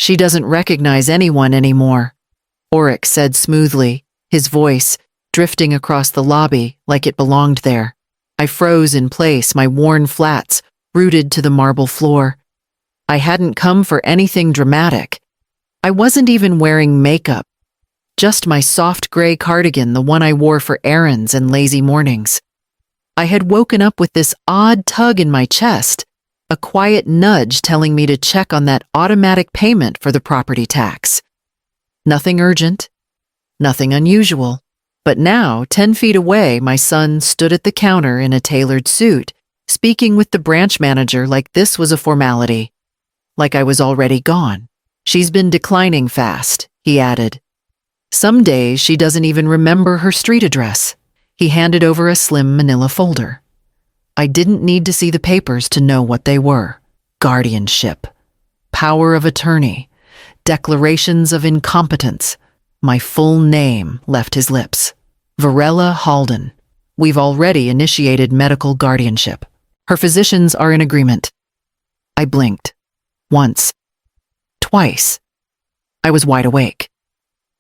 She doesn't recognize anyone anymore, Oric said smoothly, his voice drifting across the lobby like it belonged there. I froze in place, my worn flats rooted to the marble floor. I hadn't come for anything dramatic. I wasn't even wearing makeup, just my soft gray cardigan, the one I wore for errands and lazy mornings. I had woken up with this odd tug in my chest, a quiet nudge telling me to check on that automatic payment for the property tax. Nothing urgent, nothing unusual. But now, 10 feet away, my son stood at the counter in a tailored suit, speaking with the branch manager like this was a formality, like I was already gone. She's been declining fast, he added. Some days she doesn't even remember her street address. He handed over a slim manila folder. I didn't need to see the papers to know what they were. Guardianship, power of attorney, declarations of incompetence. My full name left his lips. Varela Halden. We've already initiated medical guardianship. Her physicians are in agreement. I blinked. Once. Twice. I was wide awake.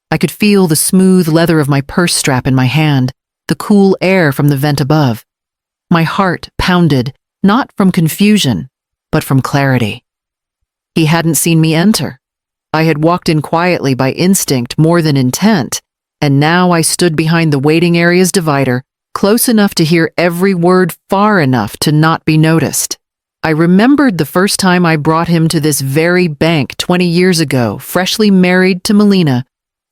I could feel the smooth leather of my purse strap in my hand, the cool air from the vent above. My heart pounded, not from confusion, but from clarity. He hadn't seen me enter. I had walked in quietly by instinct more than intent, and now I stood behind the waiting area's divider, close enough to hear every word, far enough to not be noticed. I remembered the first time I brought him to this very bank 20 years ago, freshly married to Melina,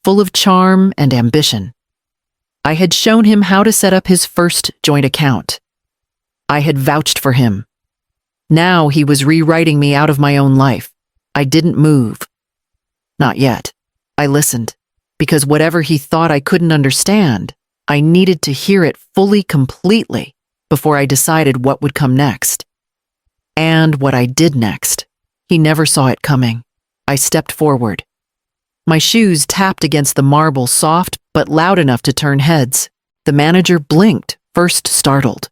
full of charm and ambition. I had shown him how to set up his first joint account. I had vouched for him. Now he was rewriting me out of my own life. I didn't move. Not yet. I listened, because whatever he thought I couldn't understand, I needed to hear it fully, completely, before I decided what would come next. And what I did next. He never saw it coming. I stepped forward. My shoes tapped against the marble, soft but loud enough to turn heads. The manager blinked, first startled.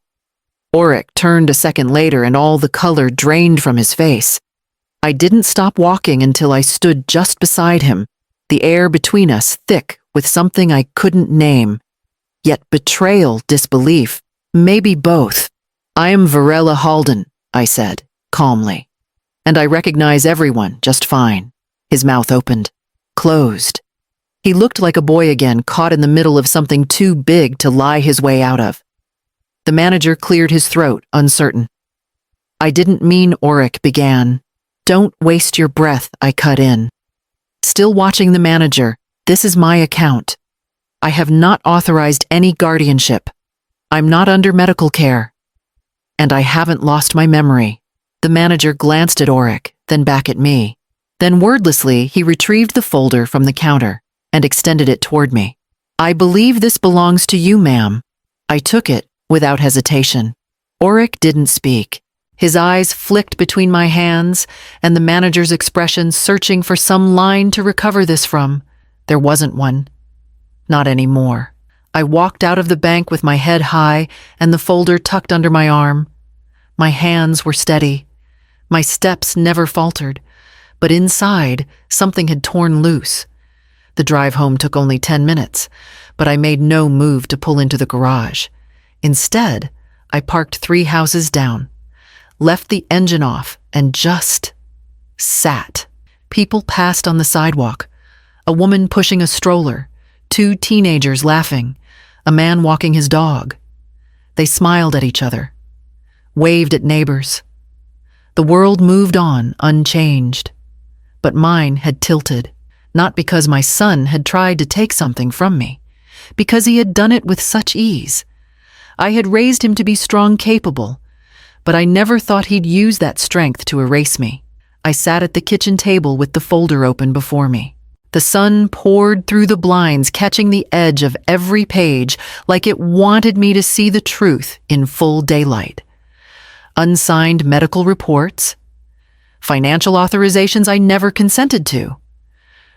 Oric turned a second later and all the color drained from his face. I didn't stop walking until I stood just beside him, the air between us thick with something I couldn't name. Yet betrayal, disbelief, maybe both. I am Varela Halden, I said, calmly. And I recognize everyone just fine. His mouth opened, closed. He looked like a boy again, caught in the middle of something too big to lie his way out of. The manager cleared his throat, uncertain. I didn't mean, Oric began. Don't waste your breath, I cut in. Still watching the manager, this is my account. I have not authorized any guardianship. I'm not under medical care. And I haven't lost my memory. The manager glanced at Oric, then back at me. Then wordlessly, he retrieved the folder from the counter and extended it toward me. I believe this belongs to you, ma'am. I took it without hesitation. Oric didn't speak. His eyes flicked between my hands, and the manager's expression searching for some line to recover this from. There wasn't one. Not anymore. I walked out of the bank with my head high and the folder tucked under my arm. My hands were steady. My steps never faltered. But inside, something had torn loose. The drive home took only 10 minutes, but I made no move to pull into the garage. Instead, I parked 3 houses down, left the engine off, and just sat. People passed on the sidewalk. A woman pushing a stroller, 2 teenagers laughing, a man walking his dog. They smiled at each other, waved at neighbors. The world moved on, unchanged. But mine had tilted, not because my son had tried to take something from me, because he had done it with such ease. I had raised him to be strong, capable, but I never thought he'd use that strength to erase me. I sat at the kitchen table with the folder open before me. The sun poured through the blinds, catching the edge of every page like it wanted me to see the truth in full daylight. Unsigned medical reports, financial authorizations I never consented to,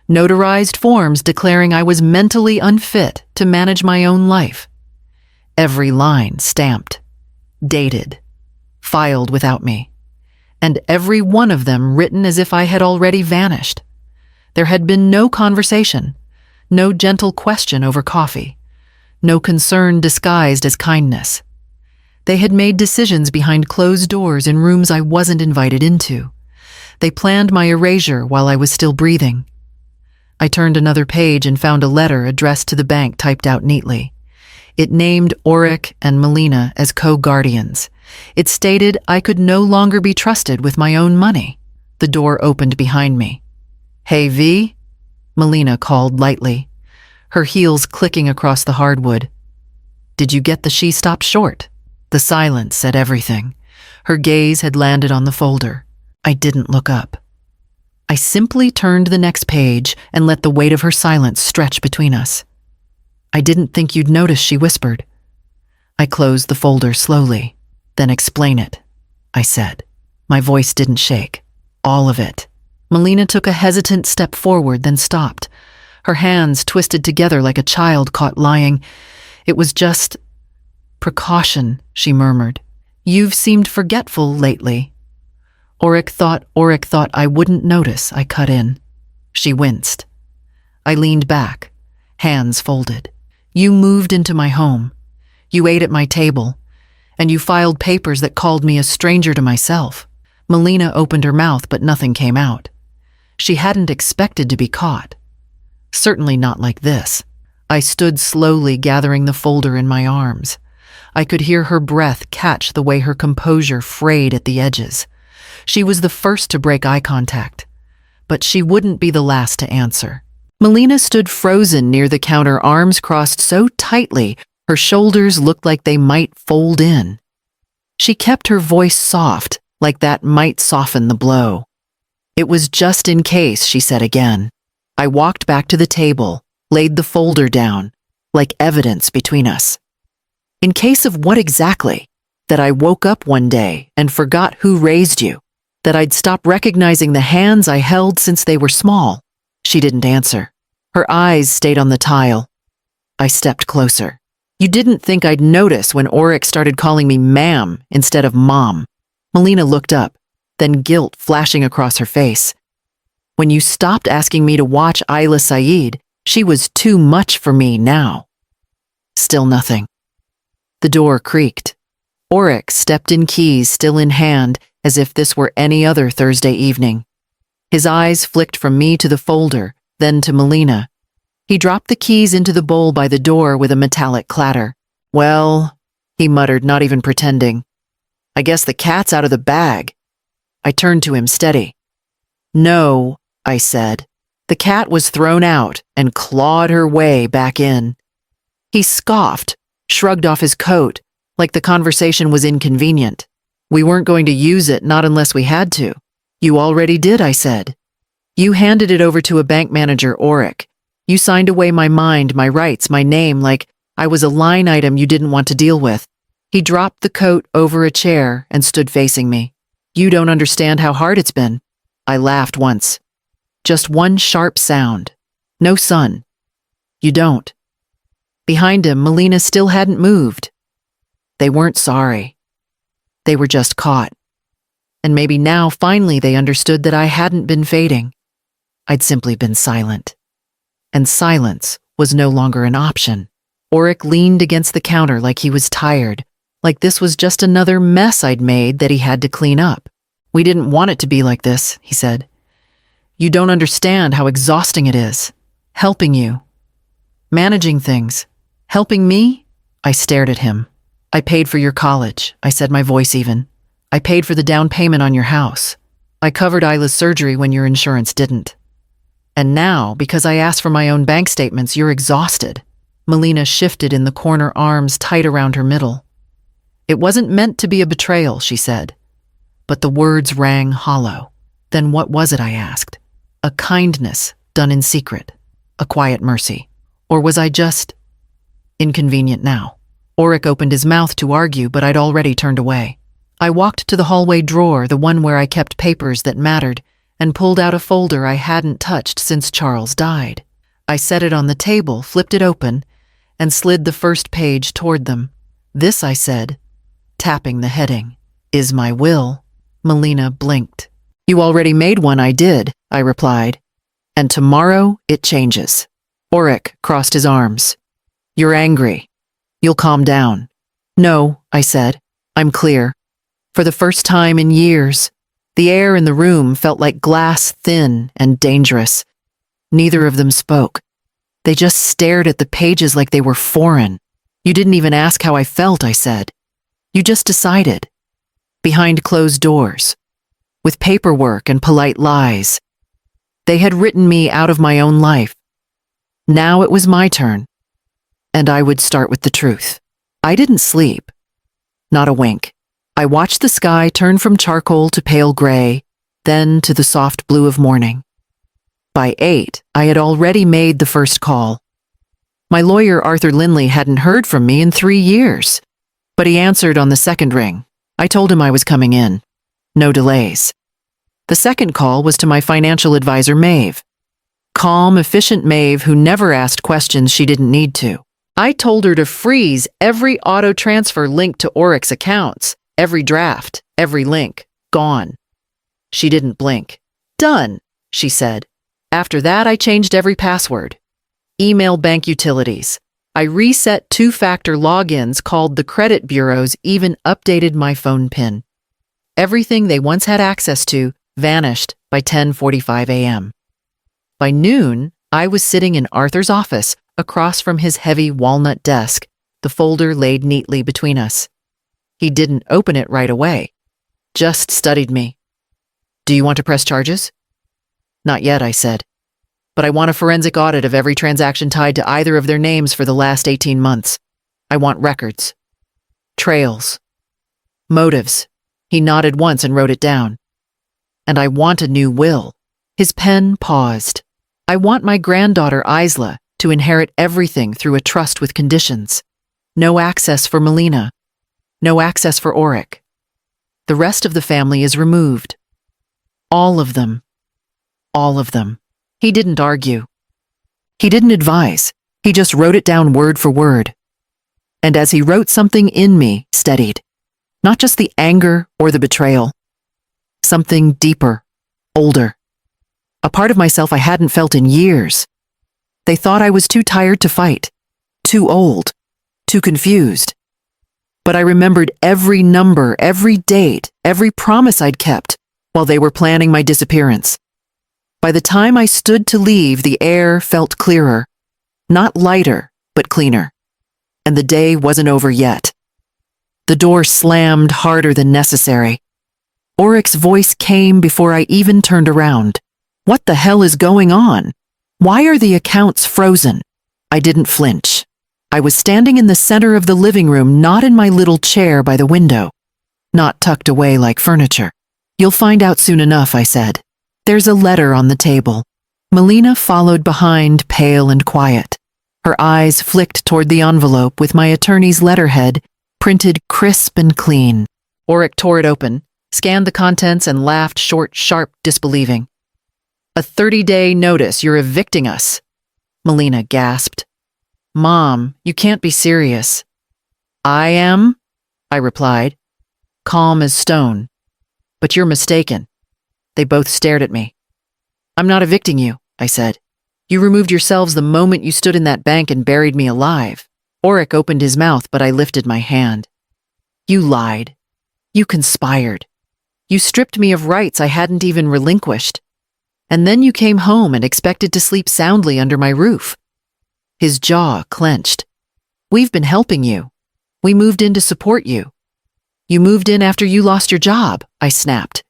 notarized forms declaring I was mentally unfit to manage my own life. Every line stamped, dated, filed without me, and every one of them written as if I had already vanished. There had been no conversation, no gentle question over coffee, no concern disguised as kindness. They had made decisions behind closed doors in rooms I wasn't invited into. They planned my erasure while I was still breathing. I turned another page and found a letter addressed to the bank typed out neatly. It named Oric and Melina as co-guardians. It stated I could no longer be trusted with my own money. The door opened behind me. "Hey, V?" Melina called lightly, her heels clicking across the hardwood. "Did you get the she stopped short?" The silence said everything. Her gaze had landed on the folder. I didn't look up. I simply turned the next page and let the weight of her silence stretch between us. "I didn't think you'd notice," she whispered. I closed the folder slowly. "Then explain it," I said. My voice didn't shake. All of it. Melina took a hesitant step forward, then stopped. Her hands twisted together like a child caught lying. "It was just precaution," she murmured. "You've seemed forgetful lately." Oric thought I wouldn't notice," I cut in. She winced. I leaned back, hands folded. "You moved into my home. You ate at my table. And you filed papers that called me a stranger to myself." Melina opened her mouth, but nothing came out. She hadn't expected to be caught. Certainly not like this. I stood slowly, gathering the folder in my arms. I could hear her breath catch the way her composure frayed at the edges. She was the first to break eye contact, but she wouldn't be the last to answer. Melina stood frozen near the counter, arms crossed so tightly her shoulders looked like they might fold in. She kept her voice soft, like that might soften the blow. "It was just in case," she said again. I walked back to the table, laid the folder down, like evidence between us. "In case of what exactly? That I woke up one day and forgot who raised you? That I'd stop recognizing the hands I held since they were small?" She didn't answer. Her eyes stayed on the tile. I stepped closer. "You didn't think I'd notice when Oric started calling me ma'am instead of mom." Melina looked up, then guilt flashing across her face. "When you stopped asking me to watch Ayla Saeed, she was too much for me now." Still nothing. The door creaked. Oric stepped in, keys still in hand, as if this were any other Thursday evening. His eyes flicked from me to the folder, then to Melina. He dropped the keys into the bowl by the door with a metallic clatter. "Well," he muttered, not even pretending. "I guess the cat's out of the bag." I turned to him, steady. "No," I said. "The cat was thrown out and clawed her way back in." He scoffed, shrugged off his coat, like the conversation was inconvenient. "We weren't going to use it, not unless we had to." "You already did," I said. "You handed it over to a bank manager, Oric. You signed away my mind, my rights, my name, like I was a line item you didn't want to deal with." He dropped the coat over a chair and stood facing me. "You don't understand how hard it's been." I laughed once. Just one sharp sound. No sun. "You don't." Behind him, Melina still hadn't moved. They weren't sorry. They were just caught. And maybe now, finally, they understood that I hadn't been fading. I'd simply been silent. And silence was no longer an option. Oric leaned against the counter like he was tired, like this was just another mess I'd made that he had to clean up. "We didn't want it to be like this," he said. "You don't understand how exhausting it is. Helping you. Managing things. Helping me?" I stared at him. "I paid for your college," I said, my voice even. "I paid for the down payment on your house. I covered Ayla's surgery when your insurance didn't. And now, because I asked for my own bank statements, you're exhausted." Melina shifted in the corner, arms tight around her middle. "It wasn't meant to be a betrayal," she said. But the words rang hollow. "Then what was it?" I asked. "A kindness done in secret, a quiet mercy. Or was I just inconvenient now?" Oric opened his mouth to argue, but I'd already turned away. I walked to the hallway drawer, the one where I kept papers that mattered, and pulled out a folder I hadn't touched since Charles died. I set it on the table, flipped it open, and slid the first page toward them. "This," I said, tapping the heading, "is my will." Melina blinked. "You already made one." "I did," I replied. And tomorrow it changes. Oric crossed his arms. You're angry. You'll calm down. No, I said. I'm clear. For the first time in years, the air in the room felt like glass thin and dangerous. Neither of them spoke. They just stared at the pages like they were foreign. You didn't even ask how I felt, I said. You just decided. Behind closed doors. With paperwork and polite lies. They had written me out of my own life. Now it was my turn. And I would start with the truth. I didn't sleep. Not a wink. I watched the sky turn from charcoal to pale gray, then to the soft blue of morning. By 8, I had already made the first call. My lawyer, Arthur Lindley, hadn't heard from me in 3 years, but he answered on the second ring. I told him I was coming in. No delays. The second call was to my financial advisor, Maeve. Calm, efficient Maeve who never asked questions she didn't need to. I told her to freeze every auto transfer linked to Oric's accounts. Every draft, every link, gone. She didn't blink. Done, she said. After that, I changed every password. Email bank utilities. I reset 2-factor logins, called the credit bureaus, even updated my phone PIN. Everything they once had access to vanished by 10:45 a.m. By noon, I was sitting in Arthur's office across from his heavy walnut desk, the folder laid neatly between us. He didn't open it right away, just studied me. Do you want to press charges? Not yet, I said. But I want a forensic audit of every transaction tied to either of their names for the last 18 months. I want records. Trails. Motives. He nodded once and wrote it down. And I want a new will. His pen paused. I want my granddaughter, Isla, to inherit everything through a trust with conditions. No access for Melina. No access for Oric. The rest of the family is removed. All of them. All of them. He didn't argue. He didn't advise. He just wrote it down word for word. And as he wrote, something in me steadied. Not just the anger or the betrayal. Something deeper, older. A part of myself I hadn't felt in years. They thought I was too tired to fight, too old, too confused. But I remembered every number, every date, every promise I'd kept while they were planning my disappearance. By the time I stood to leave, the air felt clearer. Not lighter, but cleaner. And the day wasn't over yet. The door slammed harder than necessary. Oric's voice came before I even turned around. What the hell is going on? Why are the accounts frozen? I didn't flinch. I was standing in the center of the living room, not in my little chair by the window. Not tucked away like furniture. You'll find out soon enough, I said. There's a letter on the table. Melina followed behind, pale and quiet. Her eyes flicked toward the envelope with my attorney's letterhead, printed crisp and clean. Oric tore it open, scanned the contents, and laughed short, sharp, disbelieving. A 30-day notice, you're evicting us. Melina gasped. Mom, you can't be serious. I am, I replied, calm as stone. But you're mistaken. They both stared at me. I'm not evicting you, I said. You removed yourselves the moment you stood in that bank and buried me alive. Oric opened his mouth, but I lifted my hand. You lied. You conspired. You stripped me of rights I hadn't even relinquished. And then you came home and expected to sleep soundly under my roof. His jaw clenched. We've been helping you. We moved in to support you. You moved in after you lost your job, I snapped.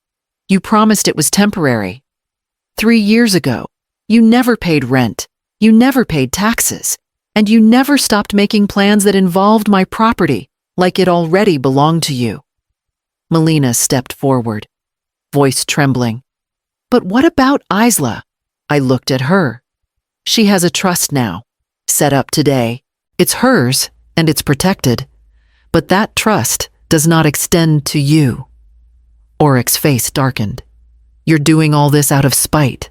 You promised it was temporary. 3 years ago, you never paid rent. You never paid taxes. And you never stopped making plans that involved my property, like it already belonged to you. Melina stepped forward, voice trembling. But what about Isla? I looked at her. She has a trust now, set up today. It's hers, and it's protected. But that trust does not extend to you. Oric's face darkened. You're doing all this out of spite.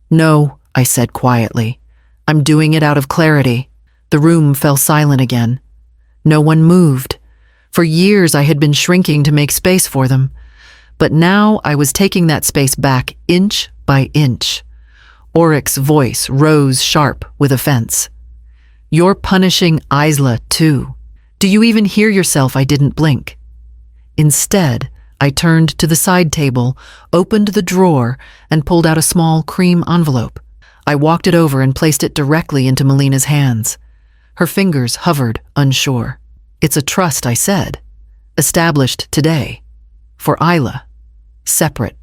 No, I said quietly. I'm doing it out of clarity. The room fell silent again. No one moved. For years I had been shrinking to make space for them. But now I was taking that space back inch by inch. Oric's voice rose sharp with offense. You're punishing Isla, too. Do you even hear yourself? I didn't blink. Instead, I turned to the side table, opened the drawer, and pulled out a small cream envelope. I walked it over and placed it directly into Melina's hands. Her fingers hovered, unsure. It's a trust, I said. Established today. For Isla. Separate.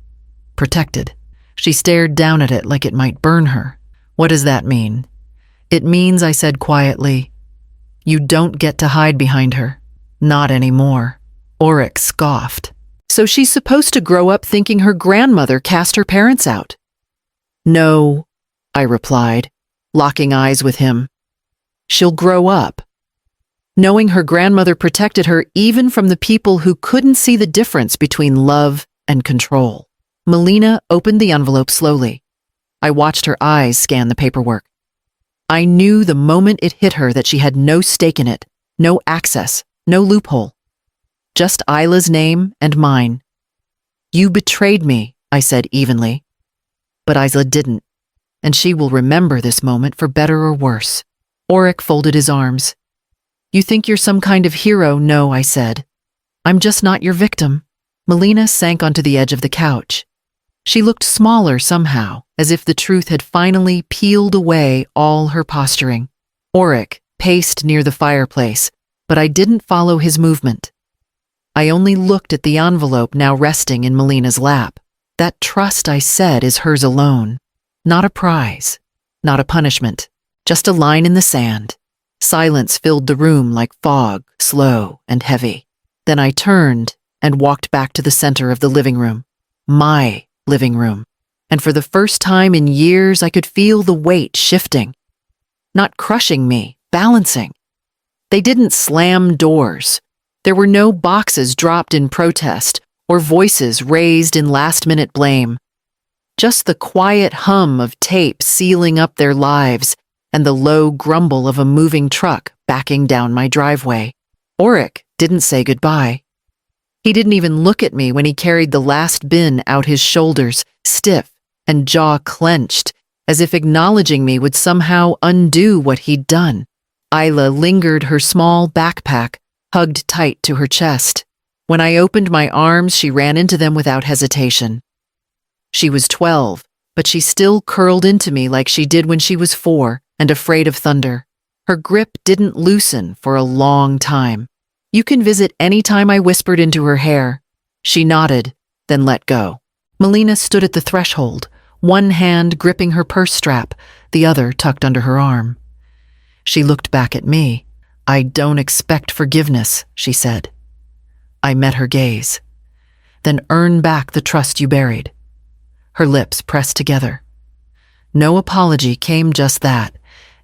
Protected. She stared down at it like it might burn her. What does that mean? It means, I said quietly, you don't get to hide behind her. Not anymore. Oric scoffed. So she's supposed to grow up thinking her grandmother cast her parents out. No, I replied, locking eyes with him. She'll grow up, knowing her grandmother protected her even from the people who couldn't see the difference between love and control. Melina opened the envelope slowly. I watched her eyes scan the paperwork. I knew the moment it hit her that she had no stake in it, no access, no loophole. Just Isla's name and mine. You betrayed me, I said evenly. But Isla didn't, and she will remember this moment for better or worse. Oric folded his arms. You think you're some kind of hero? No, I said. I'm just not your victim. Melina sank onto the edge of the couch. She looked smaller somehow, as if the truth had finally peeled away all her posturing. Oric paced near the fireplace, but I didn't follow his movement. I only looked at the envelope now resting in Melina's lap. That trust, I said, is hers alone. Not a prize, not a punishment, just a line in the sand. Silence filled the room like fog, slow and heavy. Then I turned and walked back to the center of the living room. My living room. And for the first time in years, I could feel the weight shifting. Not crushing me, balancing. They didn't slam doors. There were no boxes dropped in protest or voices raised in last-minute blame. Just the quiet hum of tape sealing up their lives and the low grumble of a moving truck backing down my driveway. Oric didn't say goodbye. He didn't even look at me when he carried the last bin out his shoulders, stiff and jaw clenched, as if acknowledging me would somehow undo what he'd done. Isla lingered, her small backpack hugged tight to her chest. When I opened my arms, she ran into them without hesitation. She was 12, but she still curled into me like she did when she was 4 and afraid of thunder. Her grip didn't loosen for a long time. You can visit any time, I whispered into her hair. She nodded, then let go. Melina stood at the threshold, one hand gripping her purse strap, the other tucked under her arm. She looked back at me. I don't expect forgiveness, she said. I met her gaze. Then earn back the trust you buried. Her lips pressed together. No apology, came just that,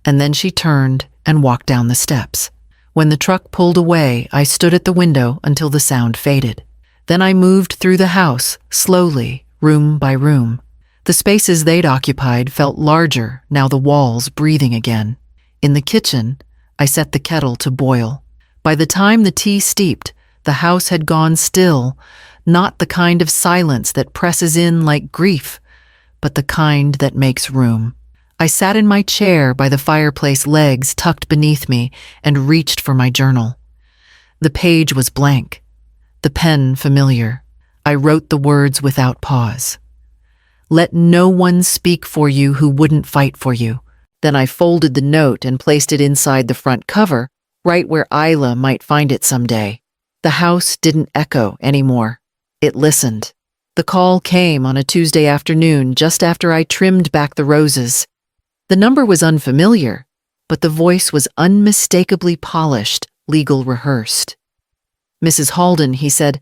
and then she turned and walked down the steps. When the truck pulled away, I stood at the window until the sound faded. Then I moved through the house, slowly, room by room. The spaces they'd occupied felt larger, now the walls breathing again. In the kitchen, I set the kettle to boil. By the time the tea steeped, the house had gone still, not the kind of silence that presses in like grief, but the kind that makes room. I sat in my chair by the fireplace, legs tucked beneath me, and reached for my journal. The page was blank, the pen familiar. I wrote the words without pause. Let no one speak for you who wouldn't fight for you. Then I folded the note and placed it inside the front cover, right where Isla might find it someday. The house didn't echo anymore. It listened. The call came on a Tuesday afternoon, just after I trimmed back the roses. The number was unfamiliar, but the voice was unmistakably polished, legal rehearsed. Mrs. Halden, he said,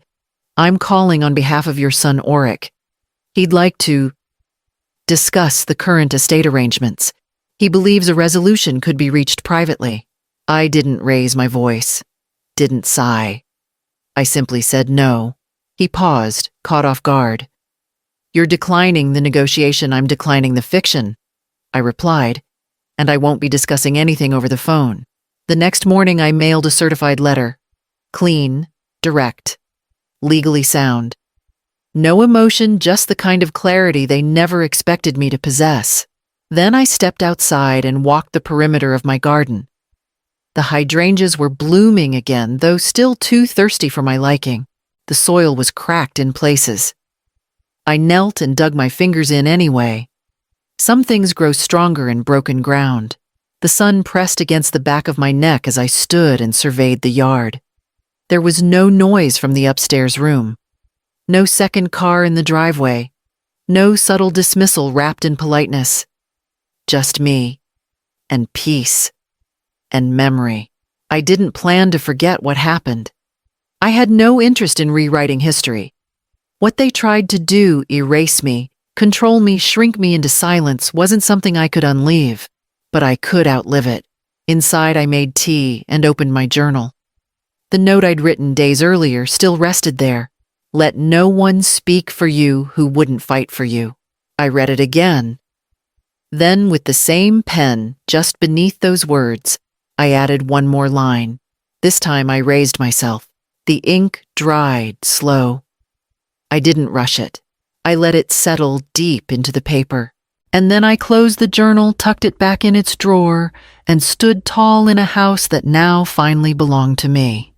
I'm calling on behalf of your son Oric. He'd like to discuss the current estate arrangements. He believes a resolution could be reached privately. I didn't raise my voice, didn't sigh. I simply said no. He paused, caught off guard. You're declining the negotiation, I'm declining the fiction, I replied, and I won't be discussing anything over the phone. The next morning I mailed a certified letter. Clean, direct, legally sound. No emotion, just the kind of clarity they never expected me to possess. Then I stepped outside and walked the perimeter of my garden. The hydrangeas were blooming again, though still too thirsty for my liking. The soil was cracked in places. I knelt and dug my fingers in anyway. Some things grow stronger in broken ground. The sun pressed against the back of my neck as I stood and surveyed the yard. There was no noise from the upstairs room. No second car in the driveway. No subtle dismissal wrapped in politeness. Just me. And peace. And memory. I didn't plan to forget what happened. I had no interest in rewriting history. What they tried to do, erase me, control me, shrink me into silence, wasn't something I could unleave, but I could outlive it. Inside, I made tea and opened my journal. The note I'd written days earlier still rested there. Let no one speak for you who wouldn't fight for you. I read it again. Then, with the same pen, just beneath those words, I added one more line. This time I raised myself. The ink dried slow. I didn't rush it. I let it settle deep into the paper. And then I closed the journal, tucked it back in its drawer, and stood tall in a house that now finally belonged to me.